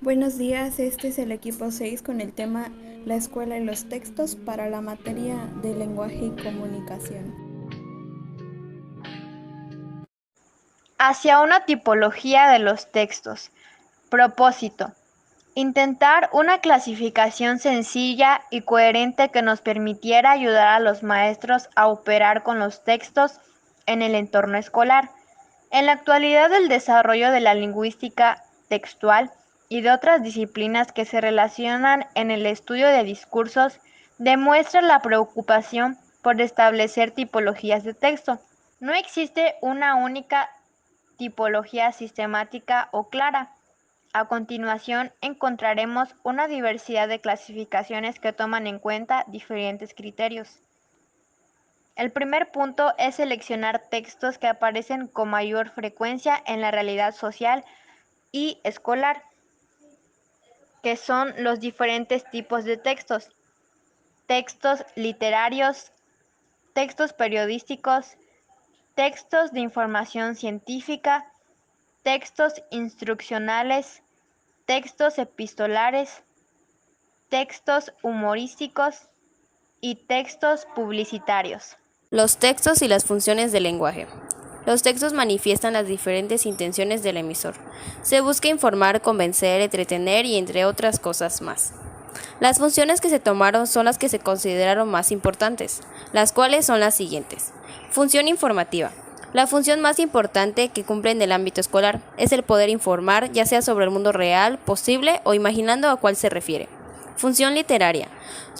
Buenos días, este es el equipo 6 con el tema La escuela y los textos para la materia de lenguaje y comunicación. Hacia una tipología de los textos. Propósito. Intentar una clasificación sencilla y coherente que nos permitiera ayudar a los maestros a operar con los textos en el entorno escolar. En la actualidad, el desarrollo de la lingüística textual y de otras disciplinas que se relacionan en el estudio de discursos demuestra la preocupación por establecer tipologías de texto. No existe una única tipología sistemática o clara. A continuación encontraremos una diversidad de clasificaciones que toman en cuenta diferentes criterios. El primer punto es seleccionar textos que aparecen con mayor frecuencia en la realidad social y escolar, que son los diferentes tipos de textos: textos literarios, textos periodísticos, textos de información científica, textos instruccionales, textos epistolares, textos humorísticos y textos publicitarios. Los textos y las funciones del lenguaje. Los textos manifiestan las diferentes intenciones del emisor. Se busca informar, convencer, entretener y entre otras cosas más. Las funciones que se tomaron son las que se consideraron más importantes, las cuales son las siguientes. Función informativa. La función más importante que cumple en el ámbito escolar es el poder informar, ya sea sobre el mundo real, posible o imaginando a cuál se refiere. Función literaria.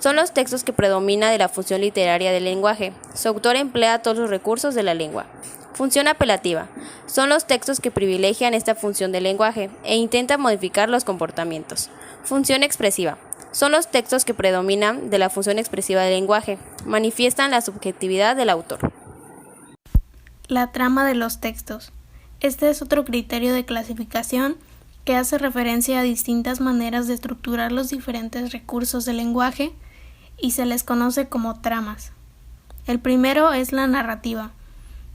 Son los textos que predomina de la función literaria del lenguaje. Su autor emplea todos los recursos de la lengua. Función apelativa. Son los textos que privilegian esta función del lenguaje e intentan modificar los comportamientos. Función expresiva. Son los textos que predominan de la función expresiva del lenguaje. Manifiestan la subjetividad del autor. La trama de los textos. Este es otro criterio de clasificación que hace referencia a distintas maneras de estructurar los diferentes recursos del lenguaje y se les conoce como tramas. El primero es la narrativa.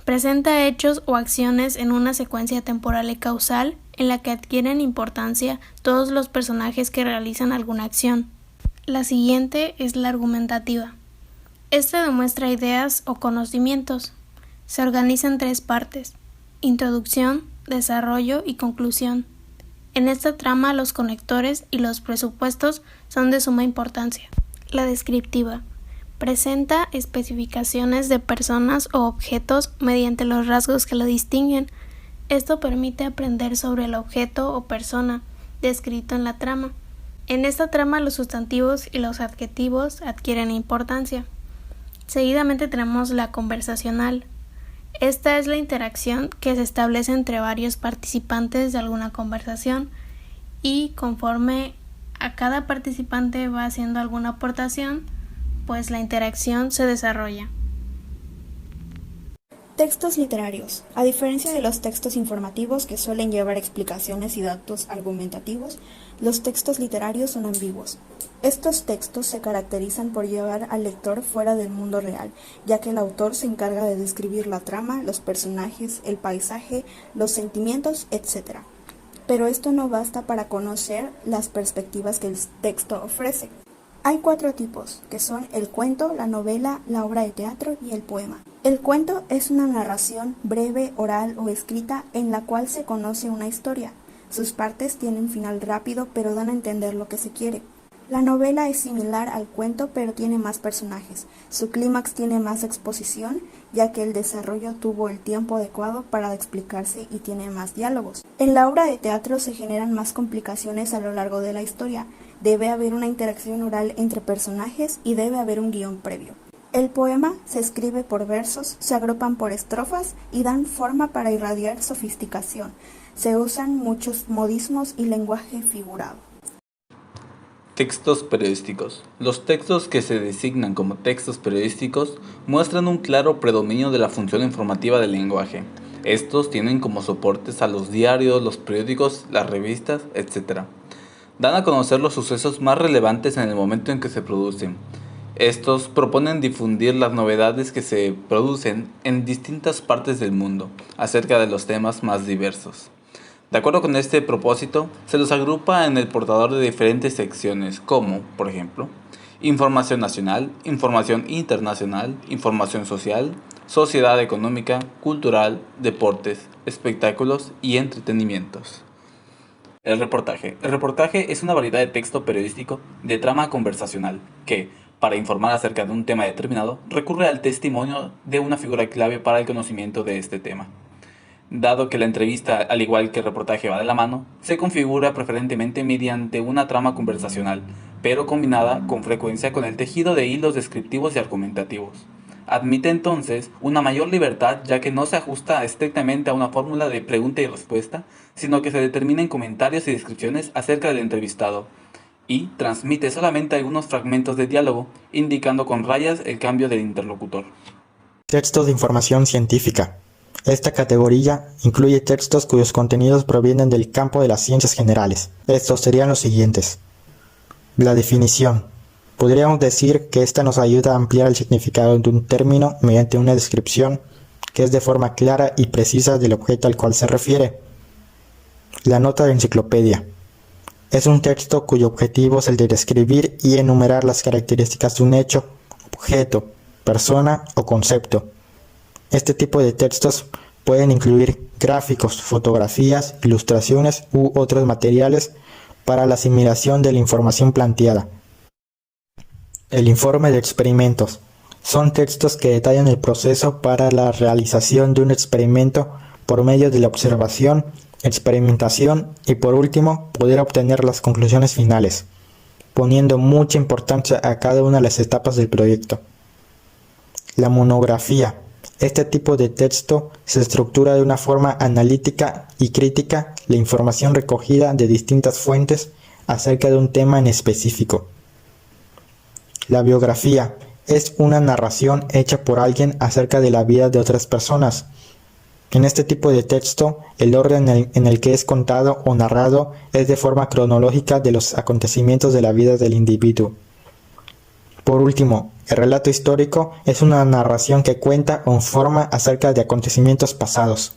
Presenta hechos o acciones en una secuencia temporal y causal en la que adquieren importancia todos los personajes que realizan alguna acción. La siguiente es la argumentativa. Esta demuestra ideas o conocimientos. Se organiza en tres partes: introducción, desarrollo y conclusión. En esta trama los conectores y los presupuestos son de suma importancia. La descriptiva. Presenta especificaciones de personas o objetos mediante los rasgos que lo distinguen. Esto permite aprender sobre el objeto o persona descrito en la trama. En esta trama los sustantivos y los adjetivos adquieren importancia. Seguidamente tenemos la conversacional. Esta es la interacción que se establece entre varios participantes de alguna conversación y conforme a cada participante va haciendo alguna aportación, pues la interacción se desarrolla. Textos literarios. A diferencia de los textos informativos que suelen llevar explicaciones y datos argumentativos, los textos literarios son ambiguos. Estos textos se caracterizan por llevar al lector fuera del mundo real, ya que el autor se encarga de describir la trama, los personajes, el paisaje, los sentimientos, etc. Pero esto no basta para conocer las perspectivas que el texto ofrece. Hay 4 tipos, que son el cuento, la novela, la obra de teatro y el poema. El cuento es una narración breve, oral o escrita en la cual se conoce una historia. Sus partes tienen final rápido, pero dan a entender lo que se quiere. La novela es similar al cuento, pero tiene más personajes. Su clímax tiene más exposición, ya que el desarrollo tuvo el tiempo adecuado para explicarse y tiene más diálogos. En la obra de teatro se generan más complicaciones a lo largo de la historia. Debe haber una interacción oral entre personajes y debe haber un guión previo. El poema se escribe por versos, se agrupan por estrofas y dan forma para irradiar sofisticación. Se usan muchos modismos y lenguaje figurado. Textos periodísticos. Los textos que se designan como textos periodísticos muestran un claro predominio de la función informativa del lenguaje. Estos tienen como soportes a los diarios, los periódicos, las revistas, etc. Dan a conocer los sucesos más relevantes en el momento en que se producen. Estos proponen difundir las novedades que se producen en distintas partes del mundo acerca de los temas más diversos. De acuerdo con este propósito, se los agrupa en el portador de diferentes secciones como, por ejemplo, información nacional, información internacional, información social, sociedad económica, cultural, deportes, espectáculos y entretenimientos. El reportaje. El reportaje es una variedad de texto periodístico de trama conversacional que, para informar acerca de un tema determinado, recurre al testimonio de una figura clave para el conocimiento de este tema. Dado que la entrevista, al igual que el reportaje, va de la mano, se configura preferentemente mediante una trama conversacional, pero combinada con frecuencia con el tejido de hilos descriptivos y argumentativos. Admite entonces una mayor libertad, ya que no se ajusta estrictamente a una fórmula de pregunta y respuesta, sino que se determinan comentarios y descripciones acerca del entrevistado, y transmite solamente algunos fragmentos de diálogo, indicando con rayas el cambio del interlocutor. Textos de información científica. Esta categoría incluye textos cuyos contenidos provienen del campo de las ciencias generales. Estos serían los siguientes. La definición. Podríamos decir que esta nos ayuda a ampliar el significado de un término mediante una descripción que es de forma clara y precisa del objeto al cual se refiere. La nota de enciclopedia. Es un texto cuyo objetivo es el de describir y enumerar las características de un hecho, objeto, persona o concepto. Este tipo de textos pueden incluir gráficos, fotografías, ilustraciones u otros materiales para la asimilación de la información planteada. El informe de experimentos. Son textos que detallan el proceso para la realización de un experimento por medio de la observación, experimentación y, por último, poder obtener las conclusiones finales, poniendo mucha importancia a cada una de las etapas del proyecto. La monografía. Este tipo de texto se estructura de una forma analítica y crítica la información recogida de distintas fuentes acerca de un tema en específico. La biografía es una narración hecha por alguien acerca de la vida de otras personas. En este tipo de texto, el orden en el que es contado o narrado es de forma cronológica de los acontecimientos de la vida del individuo. Por último, el relato histórico es una narración que cuenta o informa acerca de acontecimientos pasados.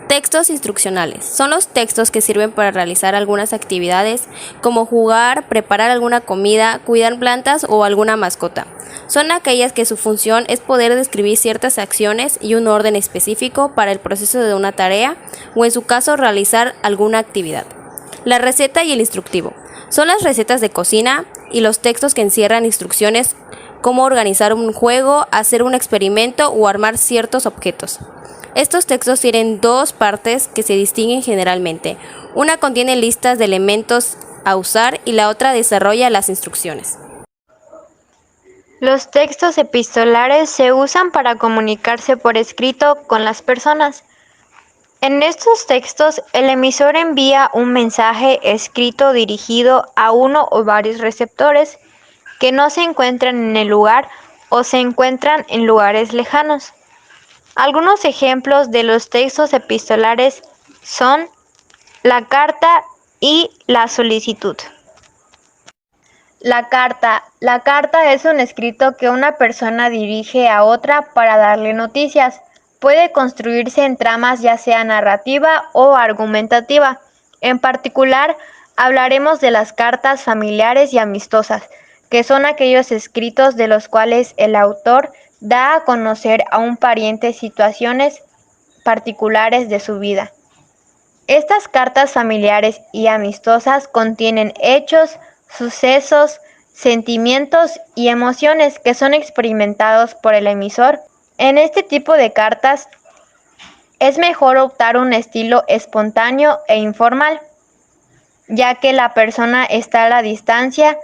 Textos instruccionales. Son los textos que sirven para realizar algunas actividades como jugar, preparar alguna comida, cuidar plantas o alguna mascota. Son aquellas que su función es poder describir ciertas acciones y un orden específico para el proceso de una tarea o en su caso realizar alguna actividad. La receta y el instructivo. Son las recetas de cocina y los textos que encierran instrucciones como organizar un juego, hacer un experimento o armar ciertos objetos. Estos textos tienen dos partes que se distinguen generalmente. Una contiene listas de elementos a usar y la otra desarrolla las instrucciones. Los textos epistolares se usan para comunicarse por escrito con las personas. En estos textos, el emisor envía un mensaje escrito dirigido a uno o varios receptores que no se encuentran en el lugar o se encuentran en lugares lejanos. Algunos ejemplos de los textos epistolares son la carta y la solicitud. La carta es un escrito que una persona dirige a otra para darle noticias. Puede construirse en tramas ya sea narrativa o argumentativa. En particular, hablaremos de las cartas familiares y amistosas, que son aquellos escritos de los cuales el autor da a conocer a un pariente situaciones particulares de su vida. Estas cartas familiares y amistosas contienen hechos, sucesos, sentimientos y emociones que son experimentados por el emisor. En este tipo de cartas es mejor optar un estilo espontáneo e informal, ya que la persona está a la distancia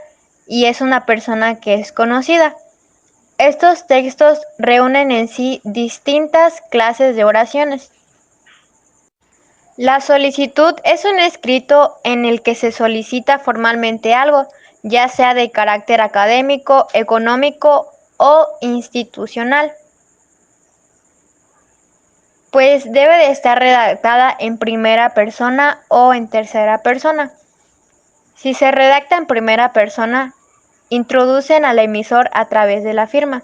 y es una persona que es conocida. Estos textos reúnen en sí distintas clases de oraciones. La solicitud es un escrito en el que se solicita formalmente algo, ya sea de carácter académico, económico o institucional, pues debe de estar redactada en primera persona o en tercera persona. Si se redacta en primera persona, introducen al emisor a través de la firma,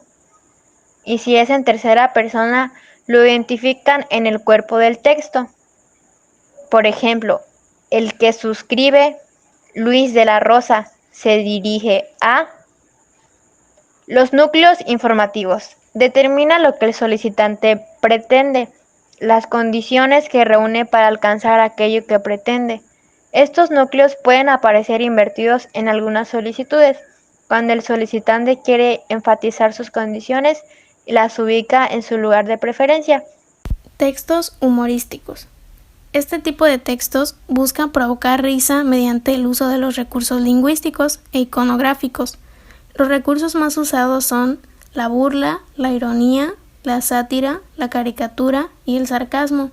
y si es en tercera persona, lo identifican en el cuerpo del texto. Por ejemplo, el que suscribe Luis de la Rosa se dirige a... Los núcleos informativos. Determina lo que el solicitante pretende, las condiciones que reúne para alcanzar aquello que pretende. Estos núcleos pueden aparecer invertidos en algunas solicitudes, cuando el solicitante quiere enfatizar sus condiciones y las ubica en su lugar de preferencia. Textos humorísticos. Este tipo de textos buscan provocar risa mediante el uso de los recursos lingüísticos e iconográficos. Los recursos más usados son la burla, la ironía, la sátira, la caricatura y el sarcasmo.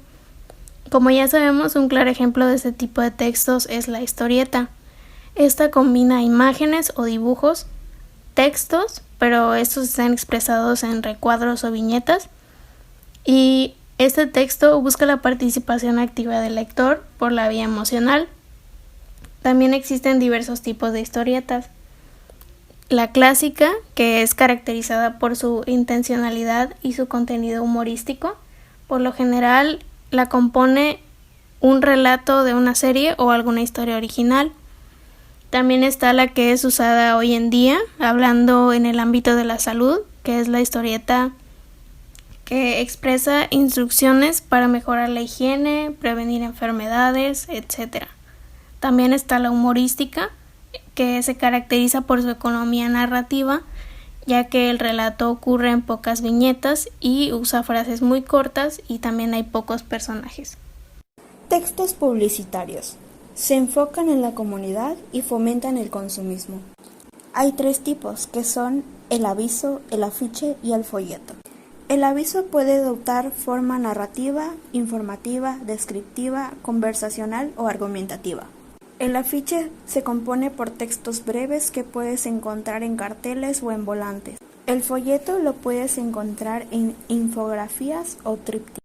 Como ya sabemos, un claro ejemplo de este tipo de textos es la historieta. Esta combina imágenes o dibujos, textos, pero estos están expresados en recuadros o viñetas, y este texto busca la participación activa del lector por la vía emocional. También existen diversos tipos de historietas. La clásica, que es caracterizada por su intencionalidad y su contenido humorístico, por lo general la compone un relato de una serie o alguna historia original. También está la que es usada hoy en día, hablando en el ámbito de la salud, que es la historieta que expresa instrucciones para mejorar la higiene, prevenir enfermedades, etc. También está la humorística, que se caracteriza por su economía narrativa, ya que el relato ocurre en pocas viñetas y usa frases muy cortas y también hay pocos personajes. Textos publicitarios. Se enfocan en la comunidad y fomentan el consumismo. Hay 3 tipos, que son el aviso, el afiche y el folleto. El aviso puede adoptar forma narrativa, informativa, descriptiva, conversacional o argumentativa. El afiche se compone por textos breves que puedes encontrar en carteles o en volantes. El folleto lo puedes encontrar en infografías o trípticos.